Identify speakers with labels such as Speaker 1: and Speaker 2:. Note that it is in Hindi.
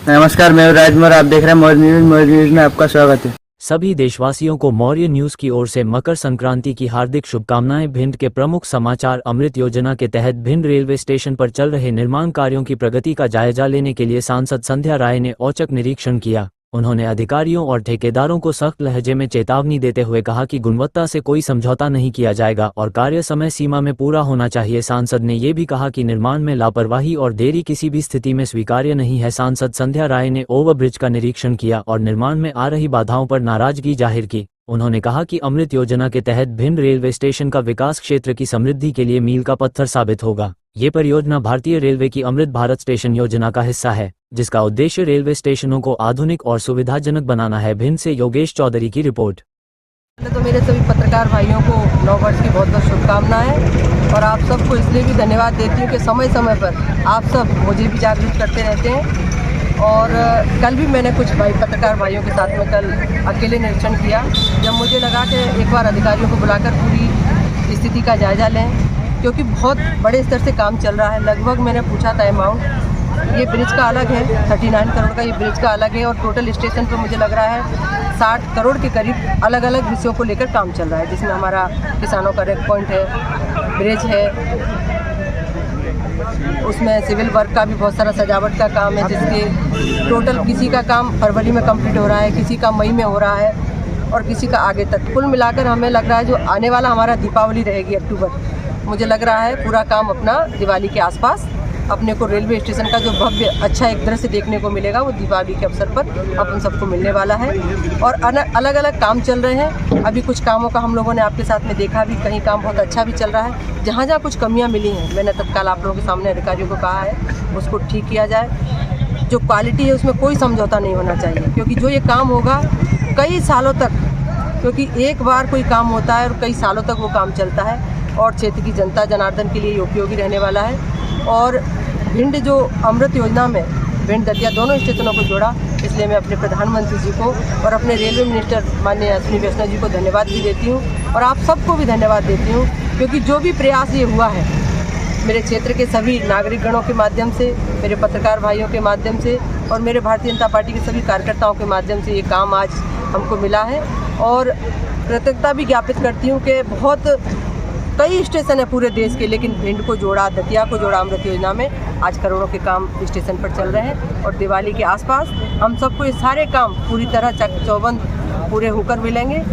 Speaker 1: नमस्कार, मैं राजमौर। आप देख रहे हैं मौज न्यूज। मौज न्यूज में आपका स्वागत है।
Speaker 2: सभी देशवासियों को मौर्य न्यूज की ओर से मकर संक्रांति की हार्दिक शुभकामनाएं। भिंड के प्रमुख समाचार। अमृत योजना के तहत भिंड रेलवे स्टेशन पर चल रहे निर्माण कार्यों की प्रगति का जायजा लेने के लिए सांसद संध्या राय ने औचक निरीक्षण किया। उन्होंने अधिकारियों और ठेकेदारों को सख्त लहजे में चेतावनी देते हुए कहा कि गुणवत्ता से कोई समझौता नहीं किया जाएगा और कार्य समय सीमा में पूरा होना चाहिए। सांसद ने ये भी कहा कि निर्माण में लापरवाही और देरी किसी भी स्थिति में स्वीकार्य नहीं है। सांसद संध्या राय ने ओवरब्रिज का निरीक्षण किया और निर्माण में आ रही बाधाओं पर नाराजगी जाहिर की। उन्होंने कहा कि अमृत योजना के तहत भिंड रेलवे स्टेशन का विकास क्षेत्र की समृद्धि के लिए मील का पत्थर साबित होगा। ये परियोजना भारतीय रेलवे की अमृत भारत स्टेशन योजना का हिस्सा है, जिसका उद्देश्य रेलवे स्टेशनों को आधुनिक और सुविधाजनक बनाना है। भिंड से योगेश चौधरी की रिपोर्ट।
Speaker 3: तो मेरे सभी पत्रकार भाइयों को नव वर्ष की बहुत बहुत शुभकामनाएं और आप सबको इसलिए भी धन्यवाद देती हूँ कि समय समय पर आप सब मुझे भी जागरूक करते रहते हैं। और कल भी मैंने कुछ पत्रकार भाइयों के साथ में कल अकेले निरीक्षण किया, जब मुझे लगा कि एक बार अधिकारियों को बुलाकर पूरी स्थिति का जायजा लें, क्योंकि बहुत बड़े स्तर से काम चल रहा है। लगभग मैंने पूछा था अमाउंट, ये ब्रिज का अलग है 39 करोड़ का, ये ब्रिज का अलग है और टोटल स्टेशन पर मुझे लग रहा है 60 करोड़ के करीब अलग अलग विषयों को लेकर काम चल रहा है, जिसमें हमारा किसानों का रेक पॉइंट है, ब्रिज है, उसमें सिविल वर्क का भी बहुत सारा सजावट का काम है, जिसके टोटल किसी का काम फरवरी में कंप्लीट हो रहा है, किसी का मई में हो रहा है और किसी का आगे तक। कुल मिलाकर हमें लग रहा है जो आने वाला हमारा दीपावली रहेगी अक्टूबर, मुझे लग रहा है पूरा काम अपना दिवाली के आसपास अपने को रेलवे स्टेशन का जो भव्य अच्छा एक दृश्य देखने को मिलेगा वो दीपावली के अवसर पर अपन सबको मिलने वाला है। और अलग अलग काम चल रहे हैं। अभी कुछ कामों का हम लोगों ने आपके साथ में देखा भी, कहीं काम बहुत अच्छा भी चल रहा है। जहाँ जहाँ कुछ कमियाँ मिली हैं मैंने तत्काल आप लोगों के सामने अधिकारियों को कहा है उसको ठीक किया जाए। जो क्वालिटी है उसमें कोई समझौता नहीं होना चाहिए, क्योंकि जो ये काम होगा कई सालों तक, क्योंकि एक बार कोई काम होता है और कई सालों तक वो काम चलता है और क्षेत्र की जनता जनार्दन के लिए उपयोगी रहने वाला है। और भिंड जो अमृत योजना में भिंड दतिया दोनों स्टेशनों को जोड़ा, इसलिए मैं अपने प्रधानमंत्री जी को और अपने रेलवे मिनिस्टर माननीय अश्विनी वैष्णव जी को धन्यवाद भी देती हूँ और आप सबको भी धन्यवाद देती हूँ, क्योंकि जो भी प्रयास ये हुआ है मेरे क्षेत्र के सभी नागरिकगणों के माध्यम से, मेरे पत्रकार भाइयों के माध्यम से और मेरे भारतीय जनता पार्टी के सभी कार्यकर्ताओं के माध्यम से ये काम आज हमको मिला है। और कृतज्ञता भी ज्ञापित करती हूँ कि बहुत कई स्टेशन है पूरे देश के, लेकिन भिंड को जोड़ा, दतिया को जोड़ा अमृत योजना में आज करोड़ों के काम स्टेशन पर चल रहे हैं। और दिवाली के आसपास हम सबको ये सारे काम पूरी तरह चौबंद पूरे होकर मिलेंगे।